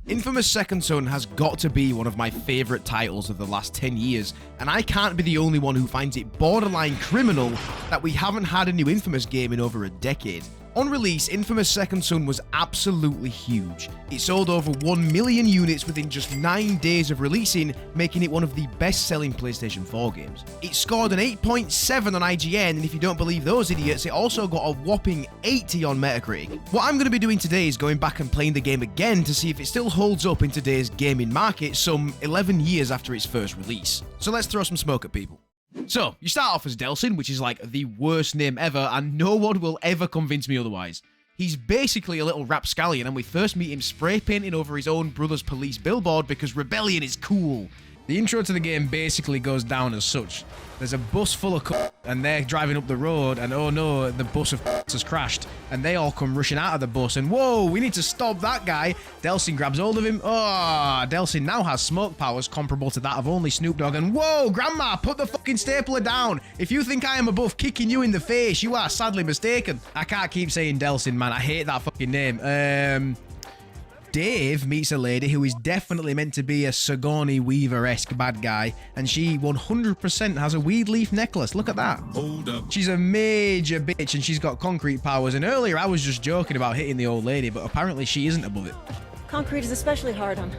Infamous Second Son has got to be one of my favourite titles of the last 10 years, and I can't be the only one who finds it borderline criminal that we haven't had a new Infamous game in over a decade. On release, Infamous Second Son was absolutely huge. It sold over 1 million units within just 9 days of releasing, making it one of the best-selling PlayStation 4 games. It scored an 8.7 on IGN, and if you don't believe those idiots, it also got a whopping 80 on Metacritic. What I'm going to be doing today is going back and playing the game again to see if it still holds up in today's gaming market some 11 years after its first release. So let's throw some smoke at people. So, you start off as Delsin, which is like the worst name ever, and no one will ever convince me otherwise. He's basically a little rapscallion, and we first meet him spray painting over his own brother's police billboard because rebellion is cool. The intro to the game basically goes down as such. There's a bus full of and they're driving up the road, and oh no, the bus of has crashed, and they all come rushing out of the bus, and whoa, we need to stop that guy. Delsin grabs hold of him. Oh, Delsin now has smoke powers comparable to that of only Snoop Dogg, and whoa, Grandma, put the fucking stapler down. If you think I am above kicking you in the face, you are sadly mistaken. I can't keep saying Delsin, man. I hate that fucking name. Dave meets a lady who is definitely meant to be a Sigourney Weaver-esque bad guy, and she 100% has a weed leaf necklace. Look at that. Hold up. She's a major bitch, and she's got concrete powers, and earlier I was just joking about hitting the old lady, but apparently she isn't above it. Concrete is especially hard on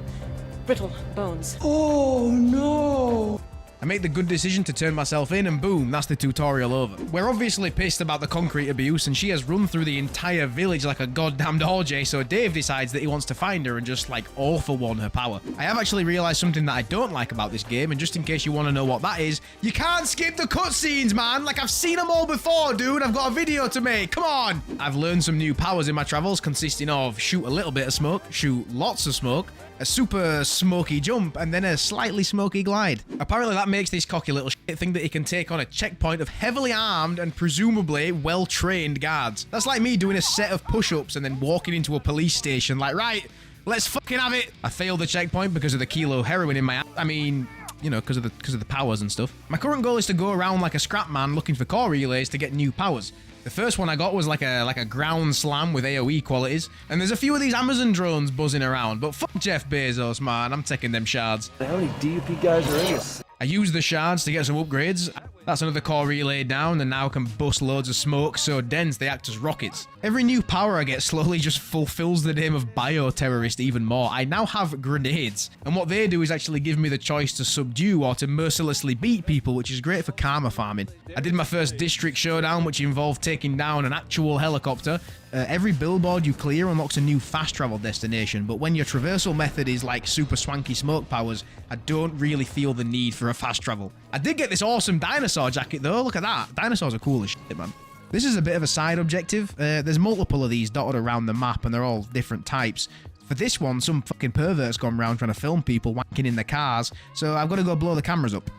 brittle bones. Oh no! I make the good decision to turn myself in, and boom, that's the tutorial over. We're obviously pissed about the concrete abuse, and she has run through the entire village like a goddamned orgy, so Dave decides that he wants to find her and just like all for one her power. I have actually realised something that I don't like about this game, and just in case you want to know what that is, you can't skip the cutscenes, man! Like, I've seen them all before, dude! I've got a video to make, come on! I've learned some new powers in my travels, consisting of shoot a little bit of smoke, shoot lots of smoke, a super smoky jump, and then a slightly smoky glide. Apparently that makes this cocky little shit think that he can take on a checkpoint of heavily armed and presumably well-trained guards. That's like me doing a set of push-ups and then walking into a police station like, right, let's fucking have it. I failed the checkpoint because of the kilo heroin in my ass. I mean, you know, because of the powers and stuff. My current goal is to go around like a scrap man looking for core relays to get new powers. The first one I got was like a ground slam with AoE qualities, and there's a few of these Amazon drones buzzing around, but fuck Jeff Bezos, man, I'm taking them shards. How many DUP guys are in this? I used the shards to get some upgrades. That's another core relay down, and now I can bust loads of smoke so dense they act as rockets. Every new power I get slowly just fulfills the name of bioterrorist even more. I now have grenades, and what they do is actually give me the choice to subdue or to mercilessly beat people, which is great for karma farming. I did my first district showdown, which involved taking down an actual helicopter. Every billboard you clear unlocks a new fast travel destination, but when your traversal method is like super swanky smoke powers, I don't really feel the need for a fast travel. I did get this awesome dinosaur jacket though, look at that. Dinosaurs are cool as shit, man. This is a bit of a side objective. There's multiple of these dotted around the map, and they're all different types. For this one, some fucking pervert's gone around trying to film people wanking in their cars, so I've got to go blow the cameras up.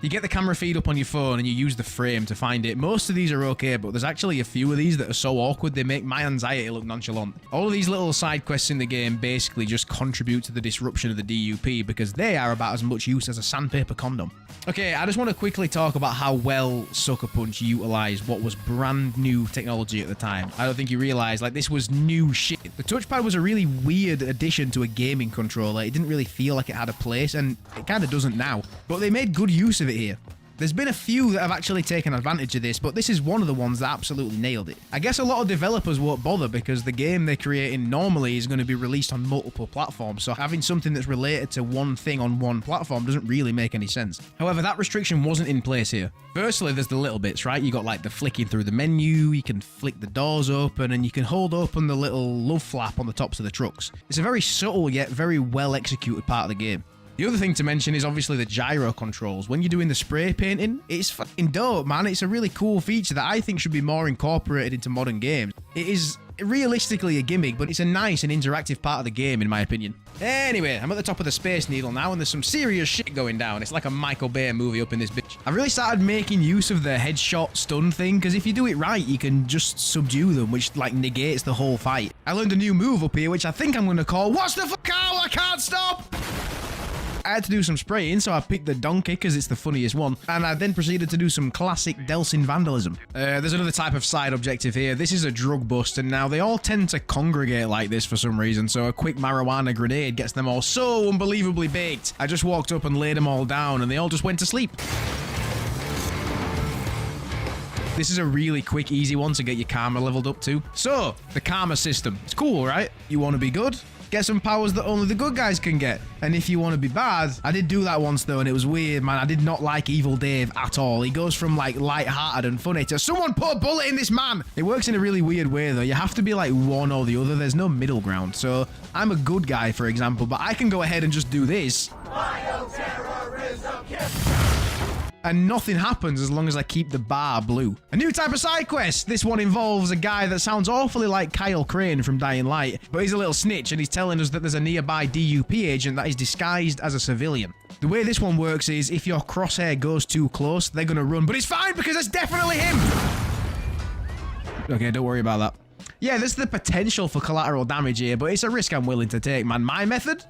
You get the camera feed up on your phone and you use the frame to find it. Most of these are okay, but there's actually a few of these that are so awkward they make my anxiety look nonchalant. All of these little side quests in the game basically just contribute to the disruption of the DUP because they are about as much use as a sandpaper condom. Okay, I just want to quickly talk about how well Sucker Punch utilised what was brand new technology at the time. I don't think you realise, like, this was new shit. The touchpad was a really weird addition to a gaming controller. It didn't really feel like it had a place, and it kind of doesn't now. But they made good use of it here. There's been a few that have actually taken advantage of this, but this is one of the ones that absolutely nailed it. I guess a lot of developers won't bother because the game they're creating normally is going to be released on multiple platforms, so having something that's related to one thing on one platform doesn't really make any sense. However, that restriction wasn't in place here. Firstly, there's the little bits, right? You got like the flicking through the menu, you can flick the doors open, and you can hold open the little love flap on the tops of the trucks. It's a very subtle yet very well executed part of the game. The other thing to mention is obviously the gyro controls. When you're doing the spray painting, it's fucking dope, man. It's a really cool feature that I think should be more incorporated into modern games. It is realistically a gimmick, but it's a nice and interactive part of the game, in my opinion. Anyway, I'm at the top of the Space Needle now, and there's some serious shit going down. It's like a Michael Bay movie up in this bitch. I've really started making use of the headshot stun thing, because if you do it right, you can just subdue them, which, like, negates the whole fight. I learned a new move up here, which I think I'm going to call, "What's the fuck out? I can't stop!" I had to do some spraying, so I picked the donkey because it's the funniest one, and I then proceeded to do some classic Delsin vandalism. There's another type of side objective here. This is a drug bust, and now they all tend to congregate like this for some reason, so a quick marijuana grenade gets them all so unbelievably baked. I just walked up and laid them all down, and they all just went to sleep. This is a really quick, easy one to get your karma leveled up to. So, the karma system. It's cool, right? You want to be good? Get some powers that only the good guys can get. And if you want to be bad, I did do that once though, and it was weird, man. I did not like Evil Dave at all. He goes from like light-hearted and funny to someone put a bullet in this man. It works in a really weird way though. You have to be like one or the other. There's no middle ground. So I'm a good guy, for example, but I can go ahead and just do this. And nothing happens as long as I keep the bar blue. A new type of side quest. This one involves a guy that sounds awfully like Kyle Crane from Dying Light, but he's a little snitch and he's telling us that there's a nearby DUP agent that is disguised as a civilian. The way this one works is if your crosshair goes too close, they're gonna run, but it's fine because it's definitely him. Okay, don't worry about that. Yeah, there's the potential for collateral damage here, but it's a risk I'm willing to take, man. My method?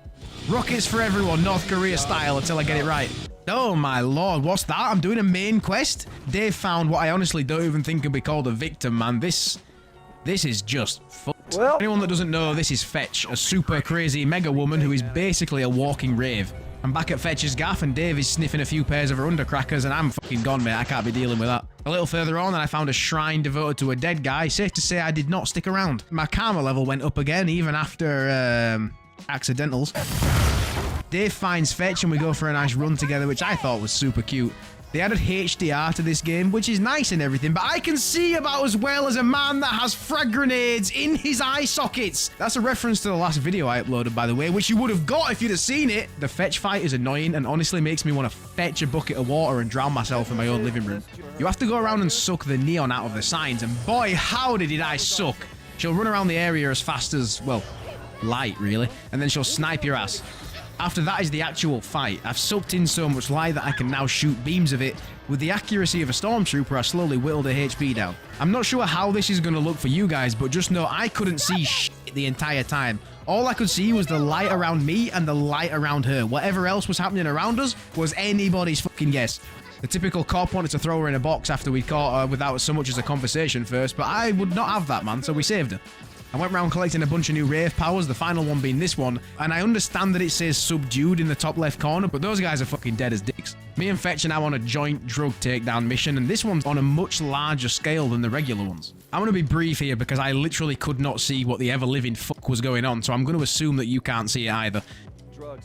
Rockets for everyone, North Korea style, until I get it right. Oh my lord, what's that? I'm doing a main quest? Dave found what I honestly don't even think could be called a victim, man. This is just fucked. Well, anyone that doesn't know, this is Fetch, a super crazy mega woman who is basically a walking rave. I'm back at Fetch's gaff and Dave is sniffing a few pairs of her undercrackers and I'm fucking gone, mate. I can't be dealing with that. A little further on and I found a shrine devoted to a dead guy. Safe to say I did not stick around. My karma level went up again, even after, accidentals. Dave finds Fetch and we go for a nice run together, which I thought was super cute. They added HDR to this game, which is nice and everything, but I can see about as well as a man that has frag grenades in his eye sockets. That's a reference to the last video I uploaded, by the way, which you would have got if you'd have seen it. The Fetch fight is annoying and honestly makes me want to fetch a bucket of water and drown myself in my own living room. You have to go around and suck the neon out of the signs, and boy, howdy did I suck. She'll run around the area as fast as, well, light, really, and then she'll snipe your ass. After that is the actual fight. I've sucked in so much light that I can now shoot beams of it. With the accuracy of a stormtrooper, I slowly whittled her HP down. I'm not sure how this is going to look for you guys, but just know I couldn't see shit the entire time. All I could see was the light around me and the light around her. Whatever else was happening around us was anybody's fucking guess. The typical cop wanted to throw her in a box after we caught her without so much as a conversation first, but I would not have that, man, so we saved her. I went around collecting a bunch of new rave powers, the final one being this one, and I understand that it says subdued in the top left corner, but those guys are fucking dead as dicks. Me and Fetch are now on a joint drug takedown mission, and this one's on a much larger scale than the regular ones. I'm going to be brief here because I literally could not see what the ever-living fuck was going on, so I'm going to assume that you can't see it either.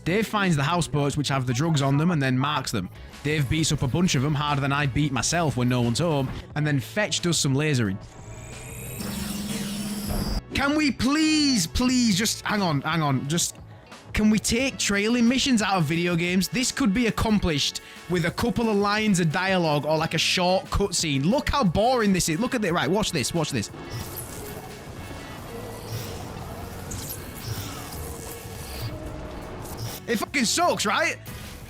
Dave finds the houseboats which have the drugs on them and then marks them. Dave beats up a bunch of them harder than I beat myself when no one's home, and then Fetch does some lasering. Can we please, just hang on, just can we take trailing missions out of video games? This could be accomplished with a couple of lines of dialogue or like a short cutscene. Look how boring this is. Look at it. Right, watch this. It fucking sucks, right?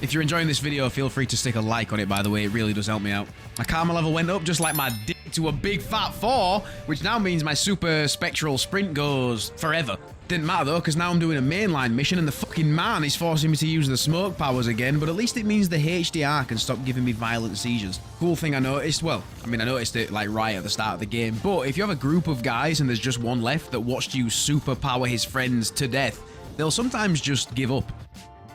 If you're enjoying this video, feel free to stick a like on it, by the way. It really does help me out. My karma level went up just like my dick to a big fat 4, which now means my super spectral sprint goes forever. Didn't matter though, because now I'm doing a mainline mission and the fucking man is forcing me to use the smoke powers again, but at least it means the HDR can stop giving me violent seizures. Cool thing I noticed, well, I mean I noticed it like right at the start of the game, but if you have a group of guys and there's just one left that watched you superpower his friends to death, they'll sometimes just give up.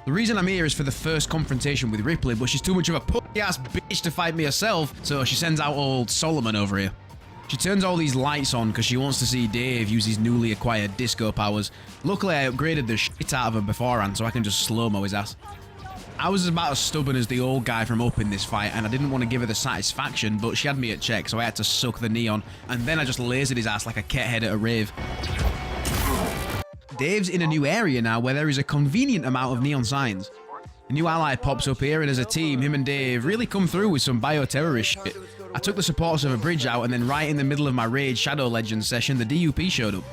The reason I'm here is for the first confrontation with Ripley, but she's too much of a pussy-ass bitch to fight me herself, so she sends out old Solomon over here. She turns all these lights on because she wants to see Dave use his newly acquired disco powers. Luckily, I upgraded the shit out of him beforehand, so I can just slow-mo his ass. I was about as stubborn as the old guy from Up in this fight, and I didn't want to give her the satisfaction, but she had me at check, so I had to suck the neon, and then I just lasered his ass like a kethead at a rave. Dave's in a new area now where there is a convenient amount of neon signs. A new ally pops up here, and as a team, him and Dave really come through with some bioterrorist shit. I took the supporters of a bridge out, and then right in the middle of my Raid Shadow Legends session, the DUP showed up.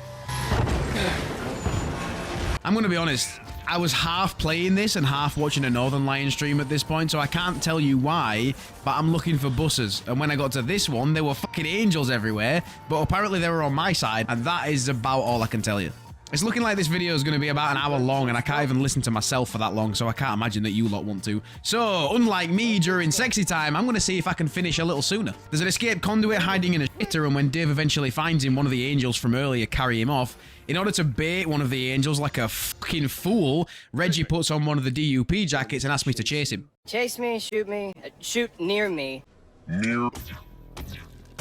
I'm gonna be honest, I was half playing this and half watching a Northern Lion stream at this point, so I can't tell you why, but I'm looking for buses. And when I got to this one, there were fucking angels everywhere, but apparently they were on my side, and that is about all I can tell you. It's looking like this video is going to be about an hour long, and I can't even listen to myself for that long, so I can't imagine that you lot want to. So, unlike me during sexy time, I'm going to see if I can finish a little sooner. There's an escaped conduit hiding in a shitter, and when Dave eventually finds him, one of the angels from earlier carry him off. In order to bait one of the angels like a fucking fool, Reggie puts on one of the DUP jackets and asks me to chase him. Chase me, shoot near me. Near.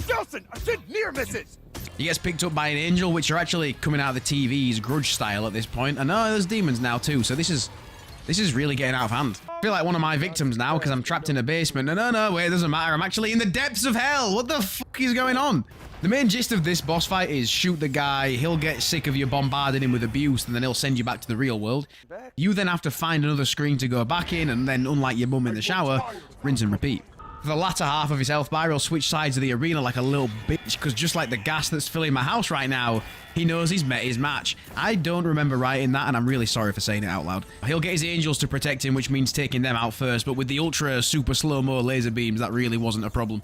Nelson, I said near misses! He gets picked up by an angel, which are actually coming out of the TV's Grudge style at this point. And no, there's demons now too, so this is really getting out of hand. I feel like one of my victims now because I'm trapped in a basement. No, wait, it doesn't matter. I'm actually in the depths of hell. What the fuck is going on? The main gist of this boss fight is shoot the guy, he'll get sick of you bombarding him with abuse, and then he'll send you back to the real world. You then have to find another screen to go back in, and then, unlike your mum in the shower, rinse and repeat. For the latter half of his health bar, he'll switch sides of the arena like a little bitch, because just like the gas that's filling my house right now, he knows he's met his match. I don't remember writing that, and I'm really sorry for saying it out loud. He'll get his angels to protect him, which means taking them out first, but with the ultra super slow-mo laser beams, that really wasn't a problem.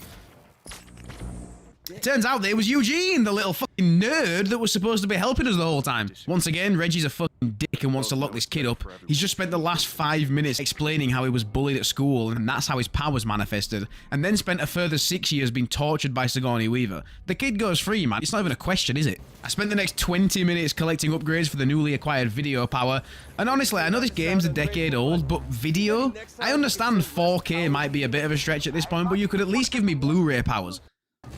Turns out that it was Eugene, the little fucking nerd that was supposed to be helping us the whole time. Once again, Reggie's a fucking dick and wants to lock this kid up. He's just spent the last 5 minutes explaining how he was bullied at school and that's how his powers manifested, and then spent a further 6 years being tortured by Sigourney Weaver. The kid goes free, man. It's not even a question, is it? I spent the next 20 minutes collecting upgrades for the newly acquired video power, and honestly, I know this game's a decade old, but video? I understand 4K might be a bit of a stretch at this point, but you could at least give me Blu-ray powers.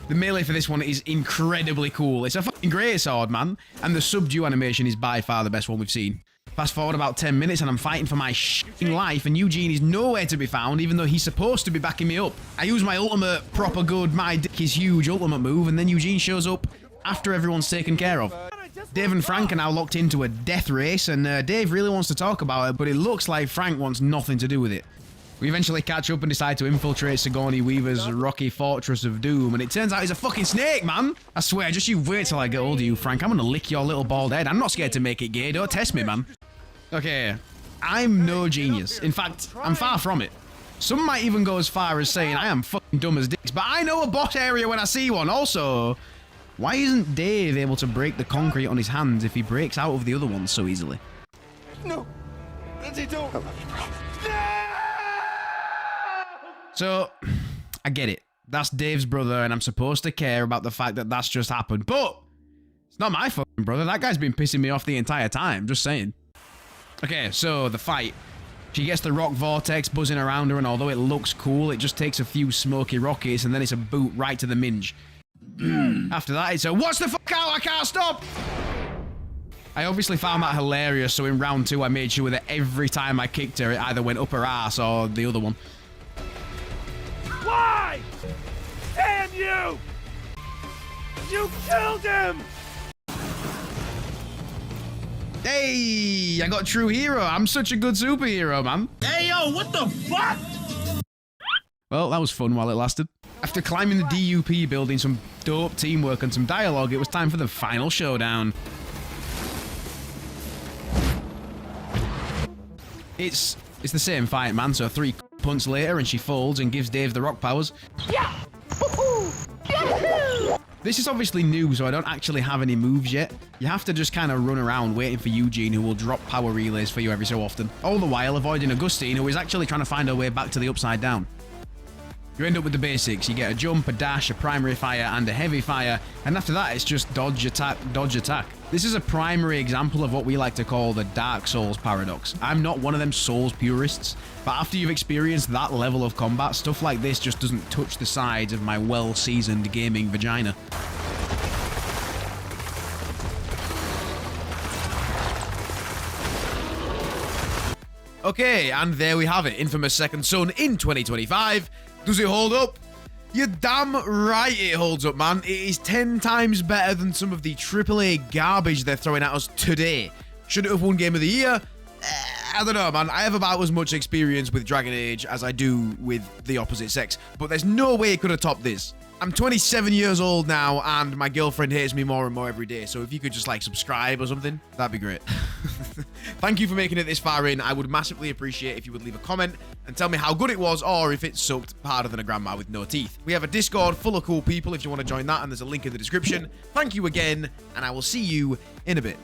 The melee for this one is incredibly cool. It's a fucking great sword, man. And the subdue animation is by far the best one we've seen. Fast forward about 10 minutes and I'm fighting for my shitting life, and Eugene is nowhere to be found, even though he's supposed to be backing me up. I use my ultimate, proper good, my dick is huge ultimate move, and then Eugene shows up after everyone's taken care of. Dave and Frank are now locked into a death race, and Dave really wants to talk about it, but it looks like Frank wants nothing to do with it. We eventually catch up and decide to infiltrate Sigourney Weaver's rocky fortress of doom, and it turns out he's a fucking snake, man! I swear, just you wait till I get hold of you, Frank. I'm gonna lick your little bald head. I'm not scared to make it gay. Don't test me, man. Okay, I'm no genius. In fact, I'm far from it. Some might even go as far as saying I am fucking dumb as dicks, but I know a boss area when I see one. Also, why isn't Dave able to break the concrete on his hands if he breaks out of the other ones so easily? No! Lindsay, don't! So, I get it. That's Dave's brother, and I'm supposed to care about the fact that that's just happened. But it's not my fucking brother. That guy's been pissing me off the entire time. Just saying. Okay, so the fight. She gets the rock vortex buzzing around her, and although it looks cool, it just takes a few smoky rockets, and then it's a boot right to the minge. After that, it's a what's the fuck out? I can't stop! I obviously found that hilarious, so in round 2, I made sure that every time I kicked her, it either went up her ass or the other one. Why? Damn you! You killed him! Hey, I got true hero. I'm such a good superhero, man. Hey, yo, what the fuck? Well, that was fun while it lasted. After climbing the DUP building, some dope teamwork and some dialogue, it was time for the final showdown. It's the same fight, man, so 3 punts later and she folds and gives Dave the rock powers. Yeah! This is obviously new, so I don't actually have any moves yet. You have to just kind of run around waiting for Eugene, who will drop power relays for you every so often. All the while avoiding Augustine, who is actually trying to find her way back to the upside down. You end up with the basics. You get a jump, a dash, a primary fire, and a heavy fire, and after that it's just dodge, attack, dodge, attack. This is a primary example of what we like to call the Dark Souls paradox. I'm not one of them Souls purists, but after you've experienced that level of combat, stuff like this just doesn't touch the sides of my well-seasoned gaming vagina. Okay, and there we have it. Infamous Second Son in 2025. Does it hold up? You're damn right it holds up, man. It is 10 times better than some of the AAA garbage they're throwing at us today. Should it have won Game of the Year? I don't know, man. I have about as much experience with Dragon Age as I do with the opposite sex, but there's no way it could have topped this. I'm 27 years old now, and my girlfriend hates me more and more every day, so if you could just, like, subscribe or something, that'd be great. Thank you for making it this far in. I would massively appreciate if you would leave a comment and tell me how good it was, or if it sucked harder than a grandma with no teeth. We have a Discord full of cool people if you want to join that, and there's a link in the description. Thank you again, and I will see you in a bit.